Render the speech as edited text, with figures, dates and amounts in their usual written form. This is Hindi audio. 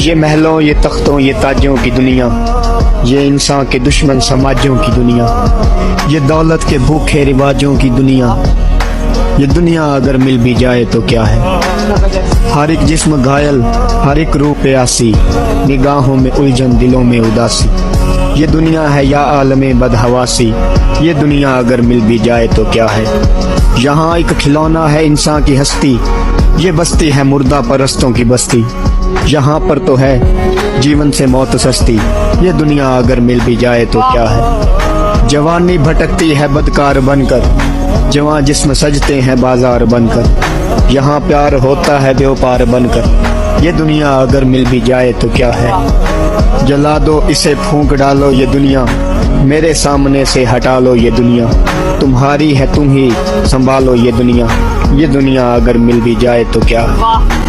ये महलों, ये तख्तों, ये ताजों की दुनिया, ये इंसान के दुश्मन समाजों की दुनिया, ये दौलत के भूखे रिवाजों की दुनिया, ये दुनिया अगर मिल भी जाए तो क्या है। हर एक जिस्म घायल, हर एक रूह प्यासी, निगाहों में उलझन, दिलों में उदासी। ये दुनिया है या आलमे बदहवासी, ये दुनिया अगर मिल भी जाए तो क्या है। यहाँ एक खिलौना है इंसान की हस्ती, ये बस्ती है मुर्दा परस्तों की बस्ती। यहाँ पर तो है जीवन से मौत सस्ती, ये दुनिया अगर मिल भी जाए तो क्या है। जवानी भटकती है बदकार बनकर, जवां जिस्म सजते हैं बाजार बनकर। यहाँ प्यार होता है व्यापार बनकर, ये दुनिया अगर मिल भी जाए तो क्या है। जला दो इसे, फूंक डालो ये दुनिया, मेरे सामने से हटा लो ये दुनिया। तुम्हारी है, तुम ही संभालो ये दुनिया, ये दुनिया अगर मिल भी जाए तो क्या है।